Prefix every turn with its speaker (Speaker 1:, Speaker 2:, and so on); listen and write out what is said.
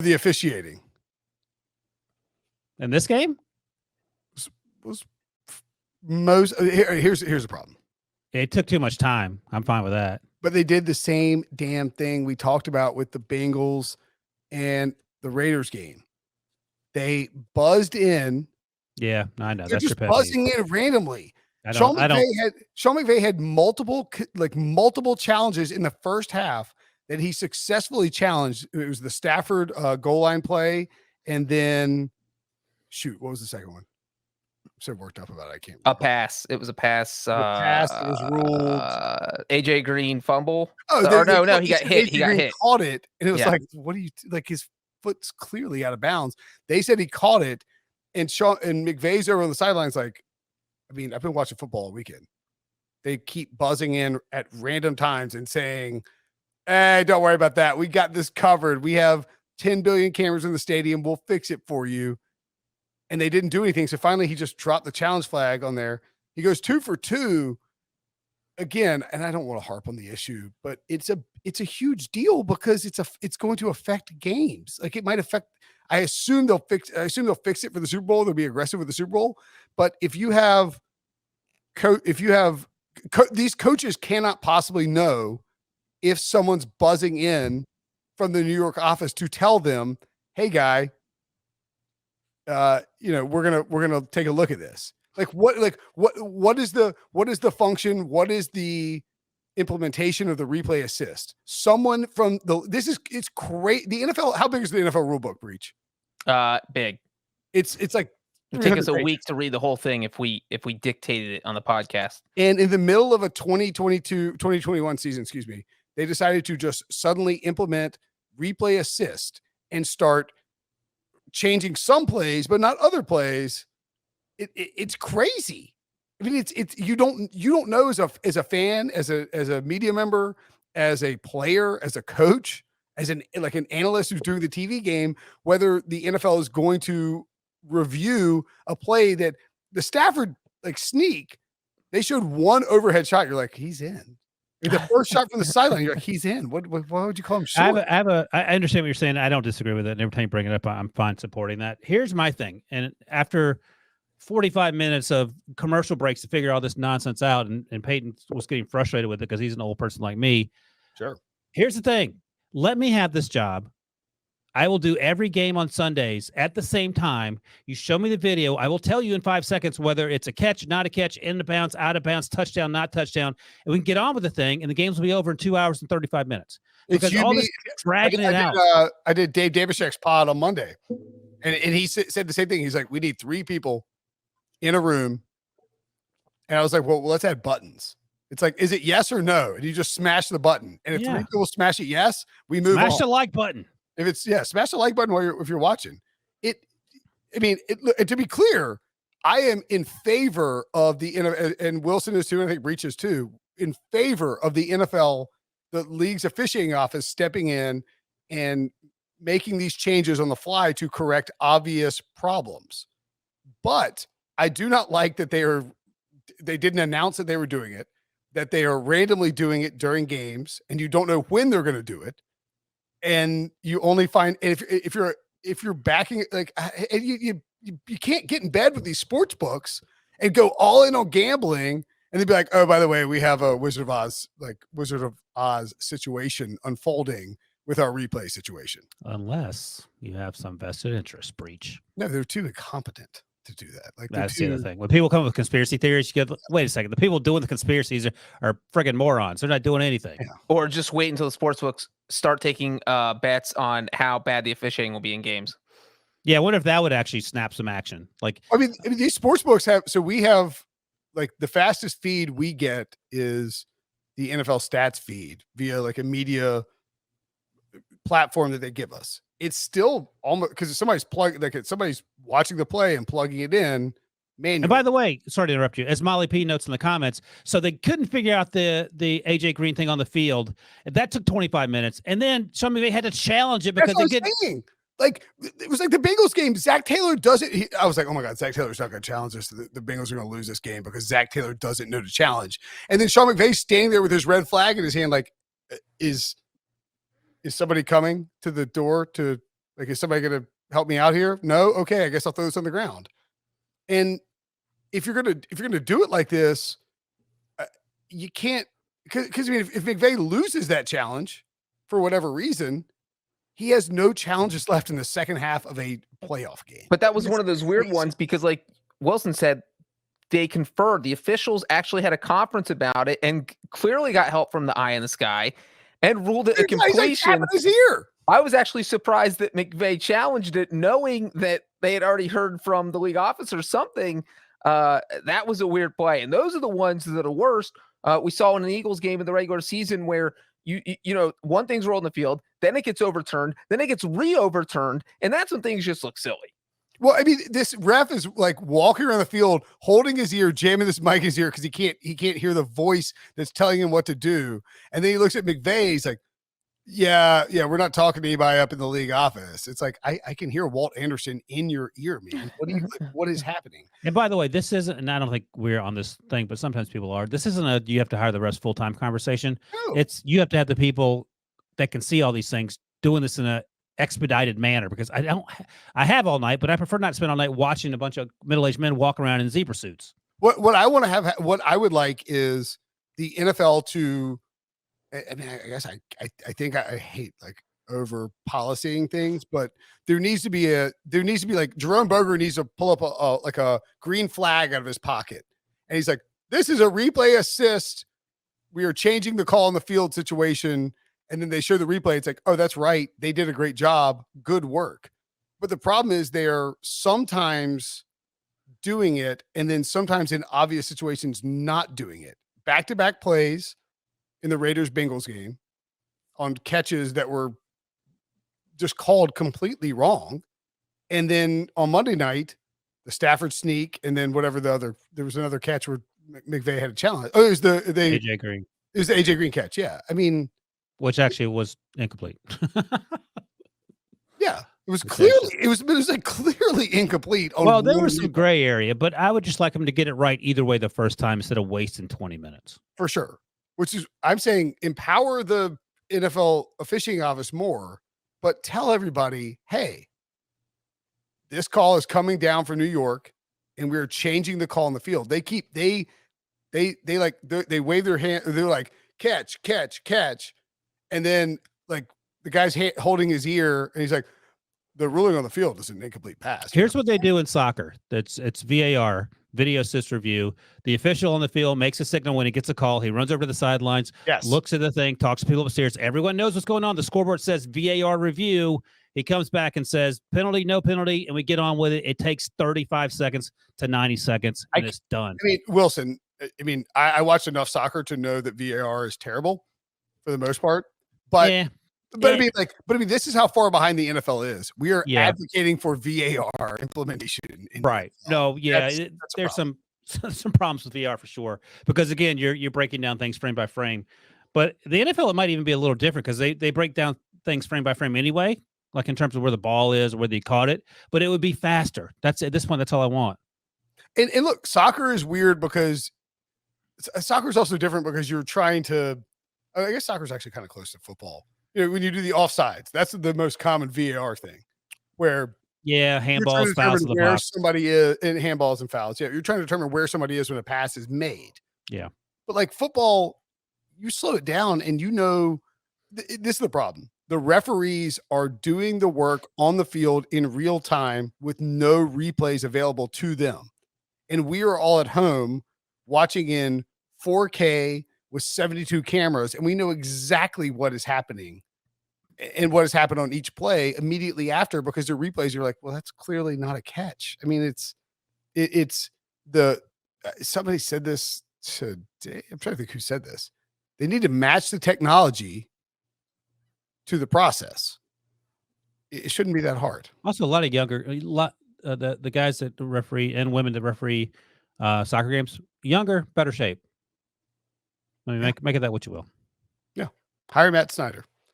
Speaker 1: The officiating
Speaker 2: in this game
Speaker 1: was most. Here's the problem.
Speaker 2: It took too much time. I'm fine with that.
Speaker 1: But they did the same damn thing we talked about with the Bengals and the Raiders game. They buzzed in.
Speaker 2: Yeah, I know.
Speaker 1: They're
Speaker 2: That's
Speaker 1: just buzzing in randomly. Sean McVay had multiple challenges in the first half that he successfully challenged. It was the Stafford goal line play, and then what was the second one? I'm so worked up about it. I can't remember.
Speaker 3: A pass. It was a pass.
Speaker 1: Pass was ruled.
Speaker 3: AJ Green fumble.
Speaker 1: Oh,
Speaker 3: no, he got hit. He got hit.
Speaker 1: Caught it, and it was like, what do you like? His foot's clearly out of bounds. They said he caught it, and McVay's over on the sidelines. Like, I mean, I've been watching football all weekend. They keep buzzing in at random times and saying, "Hey, don't worry about that. We got this covered. We have 10 billion cameras in the stadium. We'll fix it for you." And they didn't do anything. So finally, he just dropped the challenge flag on there. He goes 2 for 2 again. And I don't want to harp on the issue, but it's a huge deal because it's going to affect games. Like, it might affect. I assume they'll fix it for the Super Bowl. They'll be aggressive with the Super Bowl. But if you have these coaches cannot possibly know if someone's buzzing in from the New York office to tell them, "Hey, guy, we're gonna take a look at this." What is the function? What is the implementation of the replay assist? Someone from it's great. The NFL, how big is the NFL rule book, Breech?
Speaker 3: Big.
Speaker 1: It's like
Speaker 3: it'd take us a week to read the whole thing if we dictated it on the podcast.
Speaker 1: And in the middle of a 2021 season, they decided to just suddenly implement replay assist and start changing some plays, but not other plays. It's crazy. I mean, it's you don't know as a fan, as a media member, as a player, as a coach, as an analyst who's doing the TV game, whether the NFL is going to review a play that the Stafford sneak. They showed one overhead shot. You're like, he's in. The first shot from the sideline, you're like, he's in. Why would you call him short?
Speaker 2: I understand what you're saying. I don't disagree with it. And every time you bring it up, I'm fine supporting that. Here's my thing. And after 45 minutes of commercial breaks to figure all this nonsense out, and Peyton was getting frustrated with it because he's an old person like me.
Speaker 1: Sure.
Speaker 2: Here's the thing. Let me have this job. I will do every game on Sundays at the same time. You show me the video. I will tell you in 5 seconds whether it's a catch, not a catch, in the bounds, out of bounds, touchdown, not touchdoand. And we can get on with the thing, and the games will be over in 2 hours and 35 minutes. Because all this dragging it out.
Speaker 1: I did Dave Davishek's pod on Monday, and he said the same thing. He's like, we need 3 people in a room. And I was like, well, let's add buttons. It's like, is it yes or no? And you just smash the button. And if 3 people smash it yes, we move on.
Speaker 2: Smash the like button.
Speaker 1: If it's smash the like button if you're watching it. I mean, to be clear, I am in favor of and Wilson is too, and I think Breech is too, in favor of the NFL, the league's officiating office stepping in and making these changes on the fly to correct obvious problems. But I do not like that they didn't announce that they were doing it, that they are randomly doing it during games, and you don't know when they're going to do it. And you only find if you're backing it, and you can't get in bed with these sports books and go all in on gambling, and they'd be like, oh, by the way, we have a Wizard of Oz situation unfolding with our replay situation.
Speaker 2: Unless you have some vested interest, Breech.
Speaker 1: No, they're too incompetent to do that.
Speaker 2: That's the other thing. When people come up with conspiracy theories, you go, wait a second. The people doing the conspiracies are friggin' morons. They're not doing anything.
Speaker 1: Yeah.
Speaker 3: Or just wait until the sportsbooks start taking bets on how bad the officiating will be in games.
Speaker 2: Yeah, I wonder if that would actually snap some action.
Speaker 1: I mean, these sports books we have the fastest feed we get is the NFL stats feed via a media platform that they give us. It's still almost because somebody's somebody's watching the play and plugging it in manually. And
Speaker 2: by the way, sorry to interrupt you, as Molly P notes in the comments, so they couldn't figure out the AJ Green thing on the field. That took 25 minutes, and then they had to challenge it because
Speaker 1: saying. It was like the Bengals game. Zach Taylor doesn't. I was like, oh my God, Zach Taylor's not going to challenge this. The Bengals are going to lose this game because Zach Taylor doesn't know to challenge. And then Sean McVay's standing there with his red flag in his hand, is somebody coming to the door to Like, is somebody going to help me out here? No. Okay. I guess I'll throw this on the ground. And if you're going to do it like this, you can't, because I mean, if McVay loses that challenge for whatever reason, he has no challenges left in the second half of a playoff game.
Speaker 3: But that was one of those weird ones because, like Wilson said, they conferred. The officials actually had a conference about it and clearly got help from the eye in the sky and ruled it a completion.
Speaker 1: His ear.
Speaker 3: I was actually surprised that McVay challenged it, knowing that they had already heard from the league office or something. That was a weird play. And those are the ones that are worst. We saw in an Eagles game in the regular season where you know, one thing's rolled in the field, then it gets overturned, then it gets re-overturned, and that's when things just look silly.
Speaker 1: Well, I mean, this ref is like walking around the field, holding his ear, jamming this mic in his ear because he can't hear the voice that's telling him what to do. And then he looks at McVay, he's like, yeah, we're not talking to anybody up in the league office. It's like, I can hear Walt Anderson in your ear, man. What is happening?
Speaker 2: And by the way, this isn't, and I don't think we're on this thing, but sometimes people are. This isn't a you have to hire the rest full-time conversation.
Speaker 1: No.
Speaker 2: It's you have to have the people that can see all these things doing this in a expedited manner, because I have all night, but I prefer not to spend all night watching a bunch of middle-aged men walk around in zebra suits.
Speaker 1: What I want to have, what I would like is the NFL to, I mean, I guess I think I hate like over policing things, but there needs to be like Jerome Boger needs to pull up a green flag out of his pocket. And he's like, this is a replay assist. We are changing the call on the field situation. And then they show the replay. It's like, oh, that's right. They did a great job. Good work. But the problem is they're sometimes doing it and then sometimes in obvious situations not doing it. Back-to-back plays in the Raiders-Bengals game on catches that were just called completely wrong. And then on Monday night, the Stafford sneak and then whatever there was another catch where McVay had a challenge. Oh, it was
Speaker 2: AJ Green.
Speaker 1: It was the AJ Green catch. Yeah. I mean,
Speaker 2: which actually was incomplete.
Speaker 1: Yeah, it was like clearly incomplete.
Speaker 2: Well, there was some gray area, but I would just like him to get it right either way the first time instead of wasting 20 minutes.
Speaker 1: For sure. Which is, I'm saying, empower the NFL officiating office more, but tell everybody, hey, this call is coming down for New York, and we're changing the call on the field. They wave their hand. They're like, catch. And then, like, the guy's holding his ear, and he's like, the ruling on the field is an incomplete pass.
Speaker 2: Here's what they do in soccer. It's VAR, video assist review. The official on the field makes a signal when he gets a call. He runs over to the sidelines, looks at the thing, talks to people upstairs. Everyone knows what's going on. The scoreboard says VAR review. He comes back and says, penalty, no penalty, and we get on with it. It takes 35 seconds to 90 seconds, and it's done.
Speaker 1: I mean, Wilson, I watched enough soccer to know that VAR is terrible for the most part. But I mean, this is how far behind the NFL is. We are advocating for VAR implementation.
Speaker 2: Right. No, there's some problems with VAR for sure. Because again, you're breaking down things frame by frame. But the NFL, it might even be a little different because they break down things frame by frame anyway, like in terms of where the ball is or where they caught it. But it would be faster. That's at this point, that's all I want.
Speaker 1: And look, soccer is weird because soccer is also different because you're trying to. I guess soccer is actually kind of close to football. You know, when you do the offsides, that's the most common VAR thing, where
Speaker 2: handballs, fouls, the
Speaker 1: where
Speaker 2: box.
Speaker 1: somebody is in handballs and fouls. Yeah, you're trying to determine where somebody is when a pass is made.
Speaker 2: Yeah,
Speaker 1: but like football, you slow it down, and you know, this is the problem. The referees are doing the work on the field in real time with no replays available to them, and we are all at home watching in 4K. With 72 cameras, and we know exactly what is happening and what has happened on each play immediately after, because the replays, you're like, well, that's clearly not a catch. I mean, it's somebody said this today. I'm trying to think who said this. They need to match the technology to the process. It shouldn't be that hard.
Speaker 2: Also, a lot of younger, the guys that referee and women that referee soccer games, younger, better shape. I mean, make it that what you will.
Speaker 1: Yeah. Hire Matt Snyder.